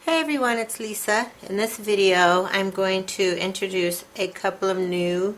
Hey everyone, it's Lisa. In this video I'm going to introduce a couple of new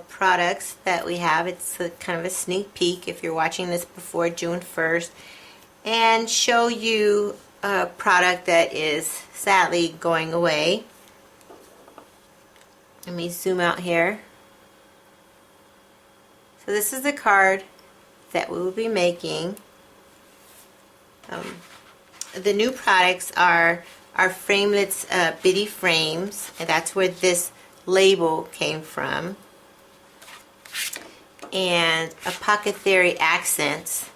products that we have. It's kind of a sneak peek if you're watching this before June 1st, and show you a product that is sadly going away. Let me zoom out here. So this is the card that we will be making. The new products are our framelits bitty frames, and that's where this label came from, and Apothecary accents,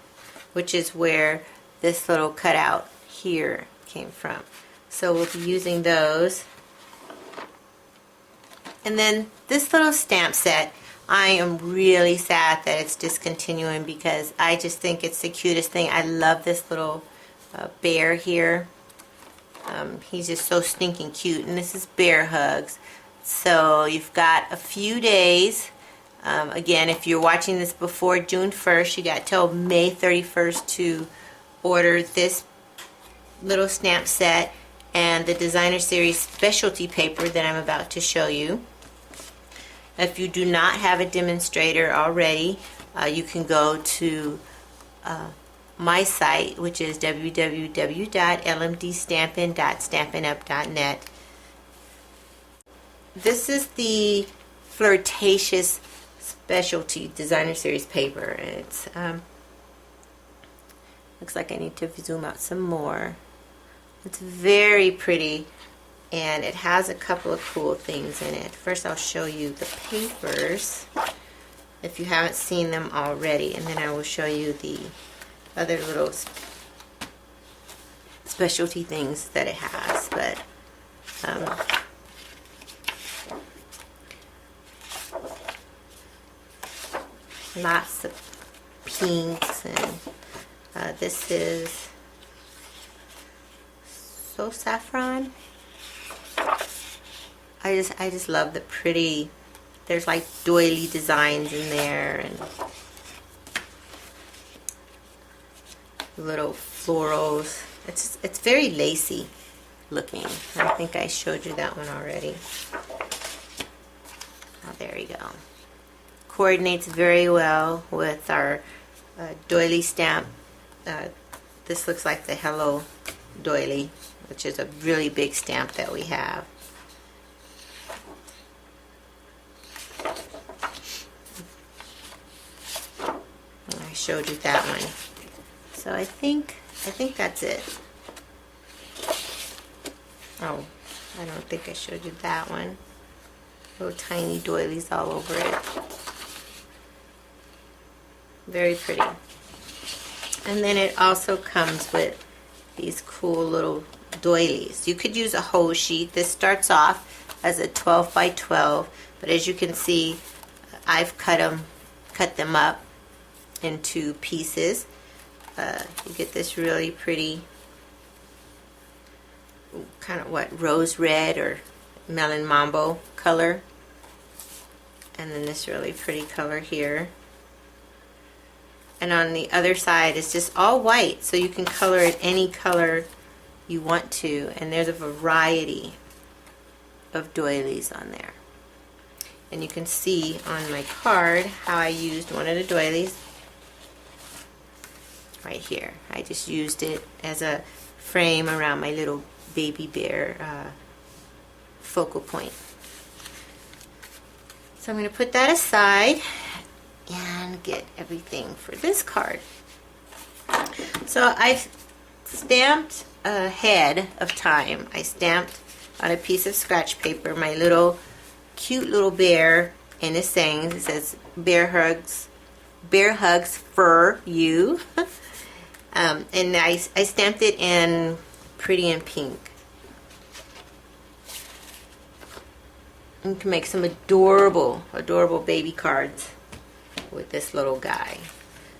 which is where this little cutout here came from. So we'll be using those. And then this little stamp set, I am really sad that it's discontinuing because I just think it's the cutest thing. I love this little bear here. He's just so stinking cute, and this is Bear Hugs. So you've got a few days. Again, if you're watching this before June 1st, you got till May 31st to order this little stamp set and the Designer Series specialty paper that I'm about to show you. If you do not have a demonstrator already, you can go to my site, which is www.lmdstampin.stampinup.net. This is the Flirtatious Specialty Designer Series paper, and it's looks like I need to zoom out some more. It's very pretty, and it has a couple of cool things in it. First I'll show you the papers if you haven't seen them already, and then I will show you the other little specialty things that it has. But lots of pinks, and this is so saffron. I just love the pretty, there's like doily designs in there and little florals. It's very lacy looking. I think I showed you that one already. Oh, there you go. Coordinates very well with our doily stamp. This looks like the Hello Doily, which is a really big stamp that we have. I showed you that one. So I think that's it. Oh, I don't think I showed you that one. Little tiny doilies all over it. Very pretty. And then it also comes with these cool little doilies. You could use a whole sheet. This starts off as a 12 by 12, but as you can see, I've cut them up into pieces. You get this really pretty kind of rose red or melon mambo color, and then this really pretty color here, and on the other side is just all white, so you can color it any color you want to, and there's a variety of doilies on there. And you can see on my card how I used one of the doilies right here. I just used it as a frame around my little baby bear focal point. So I'm going to put that aside and get everything for this card. So I've stamped ahead of time. I stamped on a piece of scratch paper my little cute little bear in his sayings. It says Bear Hugs for you. And I stamped it in pretty in pink. You can make some adorable baby cards with this little guy.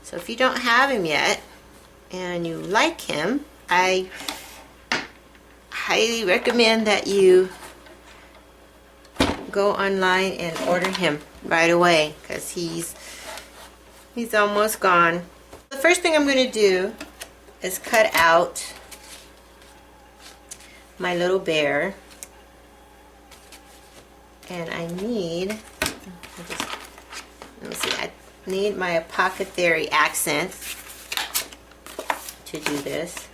So if you don't have him yet and you like him, I highly recommend that you go online and order him right away, because he's almost gone. The first thing I'm going to do is cut out my little bear, and I need, let me see, I need my apothecary accent to do this.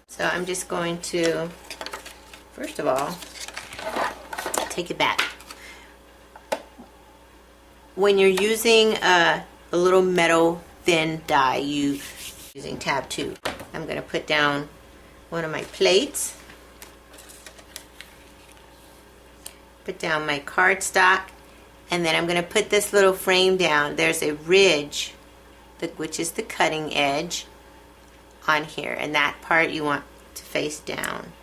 So I'm just going to, first of all, take it back. When you're using a little metal thin die, using tab 2. I'm going to put down one of my plates, put down my cardstock, and then I'm going to put this little frame down. There's a ridge, which is the cutting edge, on here, and that part you want to face down.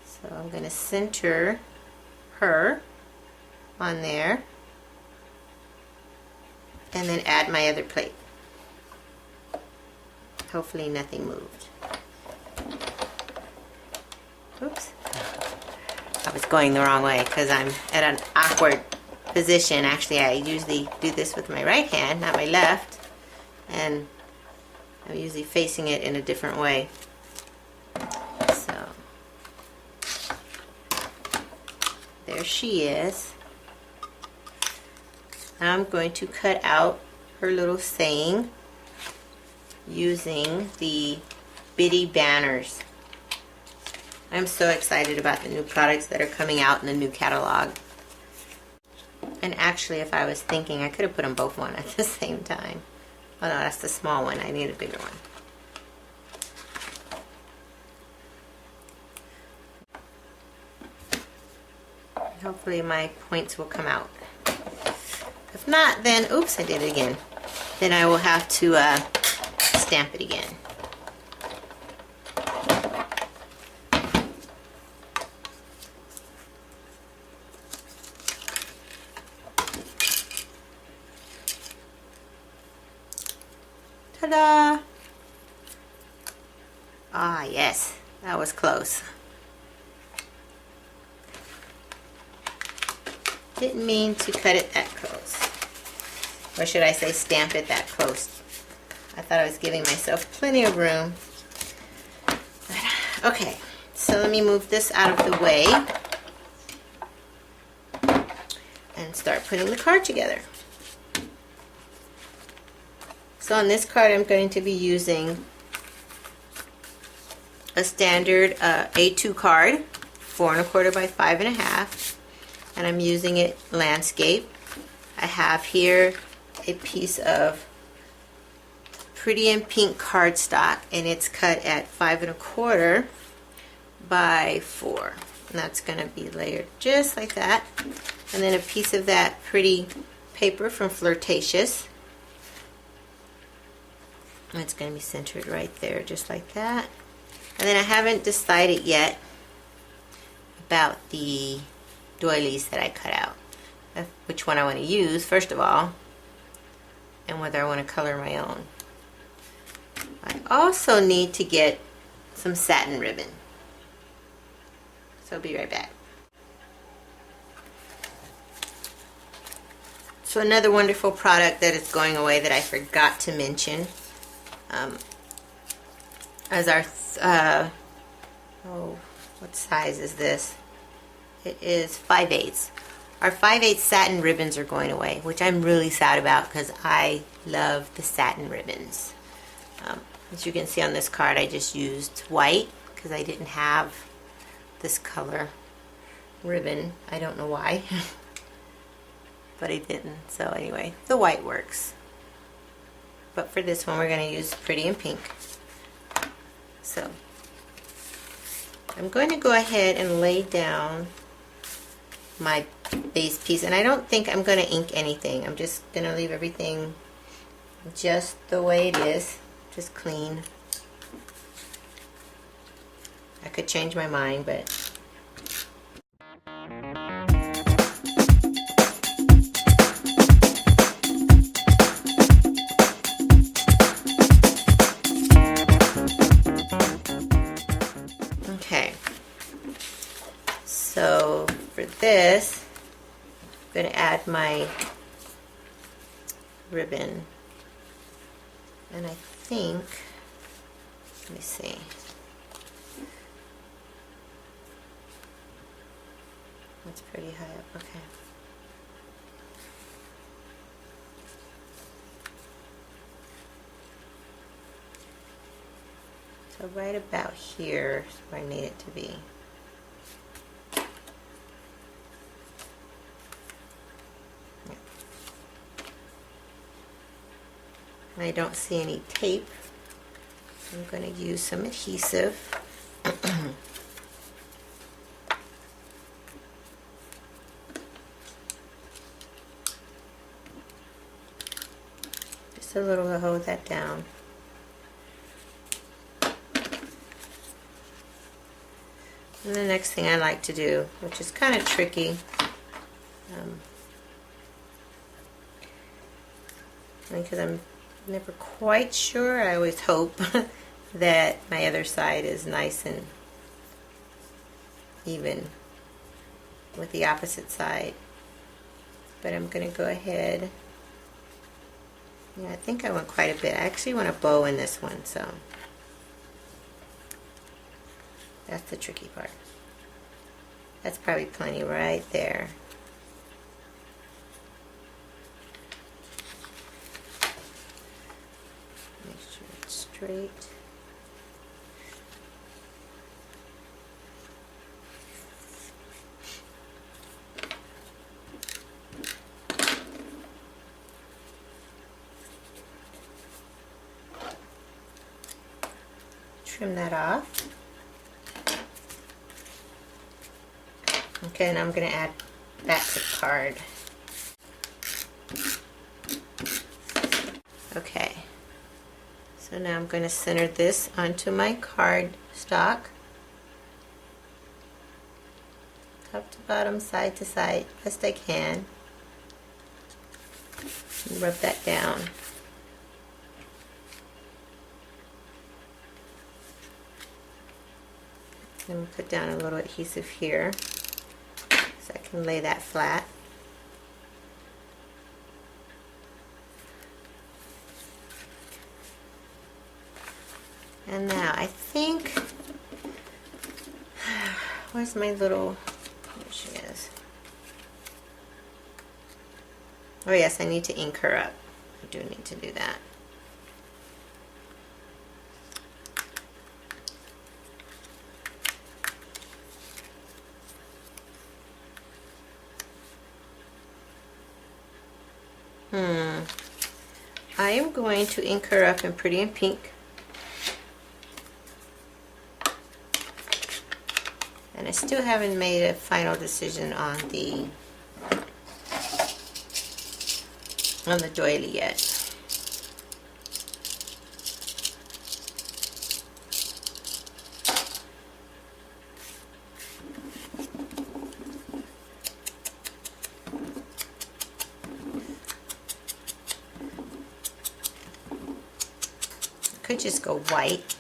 So I'm going to center her on there, and then add my other plate. Hopefully nothing moved. Oops. I was going the wrong way because I'm at an awkward position. Actually, I usually do this with my right hand, not my left. And I'm usually facing it in a different way. So, there she is. Now I'm going to cut out her little saying using the bitty banners. I'm so excited about the new products that are coming out in the new catalog. And actually, if I was thinking, I could have put them both on at the same time. Oh no, that's the small one. I need a bigger one. Hopefully my points will come out. If not, then, oops, I did it again. Then I will have to stamp it again. Ta-da! Ah, yes, that was close. Didn't mean to cut it that close. Or should I say stamp it that close? I thought I was giving myself plenty of room. Okay, so let me move this out of the way and start putting the card together. So on this card, I'm going to be using a standard A2 card, 4 1/4 by 5 1/2, and I'm using it landscape. I have here a piece of Pretty in Pink cardstock, and it's cut at 5 1/4 by 4. And that's going to be layered just like that. And then a piece of that pretty paper from Flirtatious. And it's going to be centered right there, just like that. And then I haven't decided yet about the doilies that I cut out. Which one I want to use, first of all, and whether I want to color my own. I also need to get some satin ribbon. So I'll be right back. So another wonderful product that is going away that I forgot to mention. As our, what size is this? It is 5/8. Our 5/8 satin ribbons are going away, which I'm really sad about because I love the satin ribbons. As you can see on this card, I just used white because I didn't have this color ribbon. I don't know why, but I didn't. So anyway, the white works. But for this one, we're going to use Pretty in Pink. So I'm going to go ahead and lay down my base piece, and I don't think I'm going to ink anything. I'm just going to leave everything just the way it is, just clean. I could change my mind, but okay. So for this, I'm going to add my ribbon, and I think Let me see. That's pretty high up, okay. So right about here is where I need it to be. I don't see any tape. I'm going to use some adhesive. Just a little to hold that down. And the next thing I like to do, which is kind of tricky, because I'm never quite sure, I always hope that my other side is nice and even with the opposite side. But I'm going to go ahead. Yeah, I think I want quite a bit. I actually want a bow in this one, so that's the tricky part. That's probably plenty right there. Make sure it's straight. Trim that off. Okay, and I'm going to add back the card. Okay, so now I'm going to center this onto my card stock. Top to bottom, side to side, best I can. And rub that down. I'm going to put down a little adhesive here so I can lay that flat. And now I think, where's my little, there she is. Oh yes, I need to ink her up. I do need to do that. I am going to ink her up in Pretty in Pink. And I still haven't made a final decision on the doily yet. Could just go white.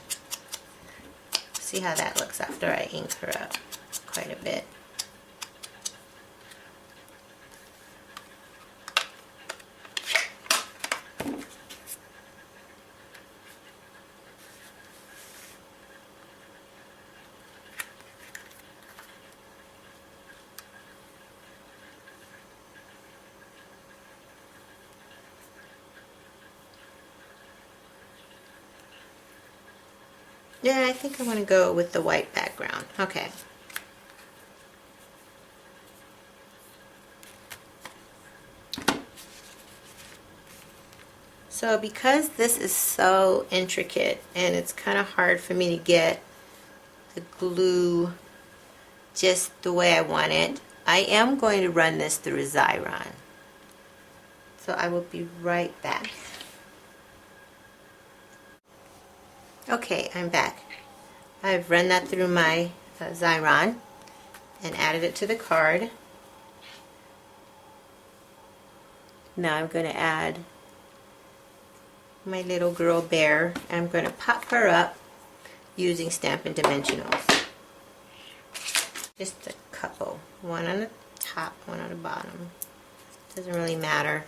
See how that looks after I ink her up quite a bit. Yeah, I think I want to go with the white background. Okay. So because this is so intricate and it's kind of hard for me to get the glue just the way I want it, I am going to run this through a Xyron. So I will be right back. Okay, I'm back. I've run that through my Xyron and added it to the card. Now I'm going to add my little girl bear. I'm going to pop her up using Stampin' Dimensionals. Just a couple. One on the top, one on the bottom. Doesn't really matter.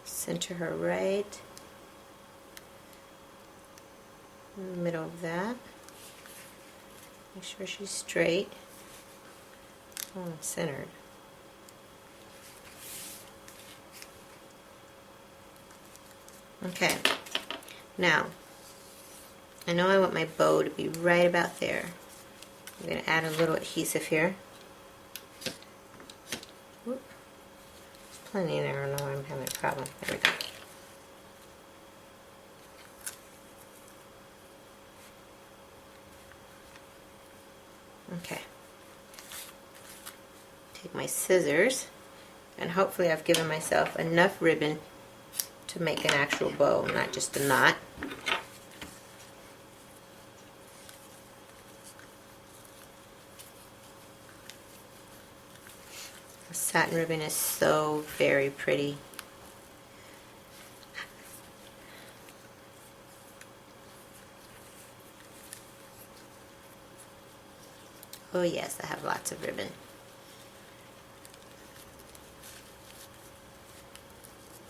Center her right in the middle of that. Make sure she's straight. Oh, centered. Okay, now I know I want my bow to be right about there. I'm going to add a little adhesive here. Whoop. There's plenty in there. I don't know why I'm having a problem. There we go. Okay. Take my scissors, and hopefully I've given myself enough ribbon to make an actual bow, not just a knot. The satin ribbon is so very pretty. Oh yes, I have lots of ribbon.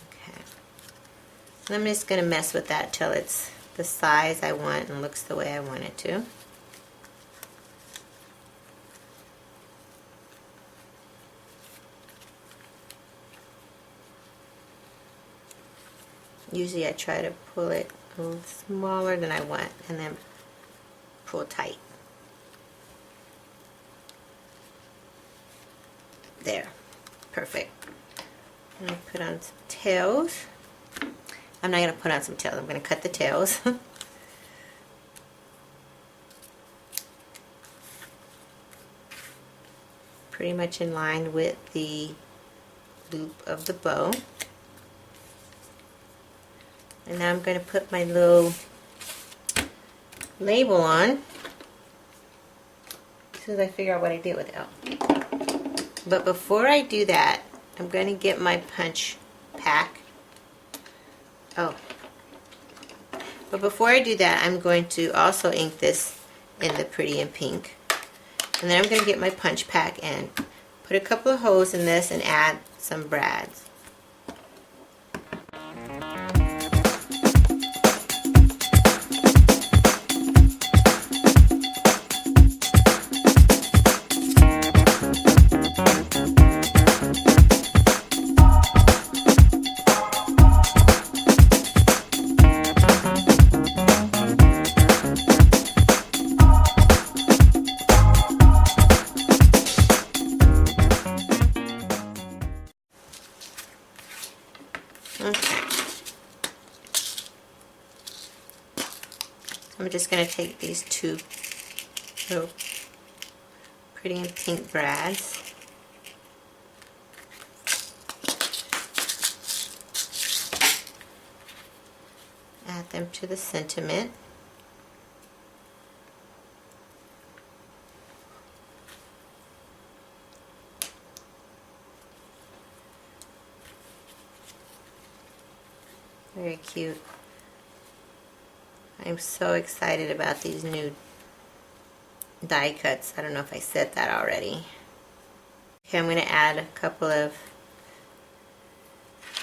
Okay. And I'm just going to mess with that till it's the size I want and looks the way I want it to. Usually I try to pull it a little smaller than I want and then pull tight. There. Perfect. I'm going to put on some tails. I'm not going to put on some tails. I'm going to cut the tails. Pretty much in line with the loop of the bow. And now I'm going to put my little label on as soon as I figure out what I did with it. But before I do that, I'm going to get my punch pack. Oh. But before I do that, I'm going to also ink this in the Pretty in Pink. And then I'm going to get my punch pack and put a couple of holes in this and add some brads. I'm just going to take these two little Pretty in Pink brads. Add them to the sentiment. Very cute. I'm so excited about these new die cuts. I don't know if I said that already. Okay, I'm going to add a couple of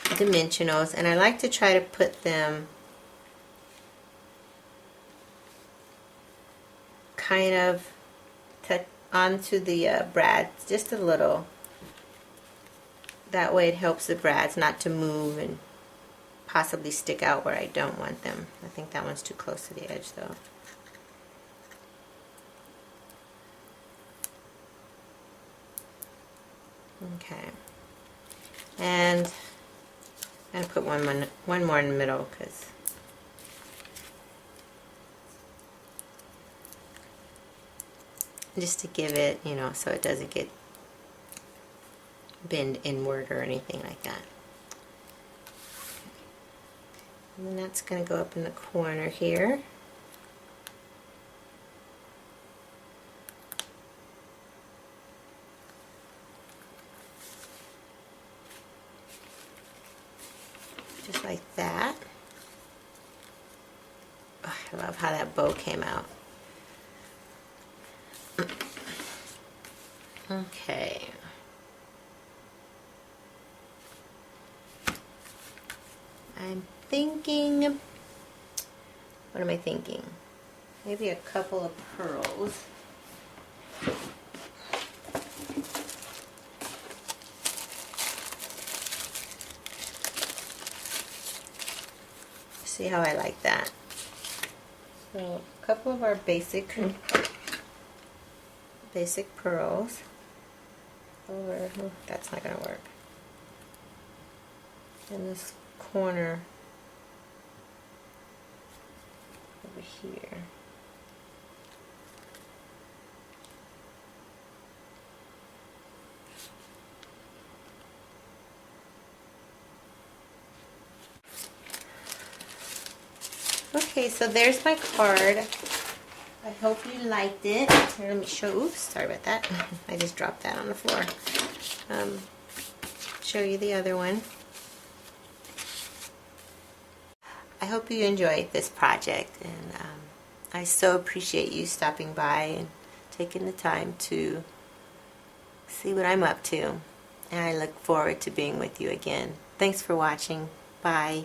dimensionals, and I like to try to put them kind of onto the brads just a little. That way it helps the brads not to move and possibly stick out where I don't want them. I think that one's too close to the edge though. Okay. And I'm going to put one more in the middle because just to give it, you know, so it doesn't get bend inward or anything like that. And then that's going to go up in the corner here. Just like that. Oh, I love how that bow came out. Okay. I'm thinking, what am I thinking? maybe a couple of pearls. See how I like that? So a couple of our basic pearls. Or that's not gonna work. In this corner over here. Okay, so there's my card. I hope you liked it. Here, let me show. Oops, sorry about that. I just dropped that on the floor. Show you the other one. I hope you enjoyed this project, and I so appreciate you stopping by and taking the time to see what I'm up to. And I look forward to being with you again. Thanks for watching. Bye.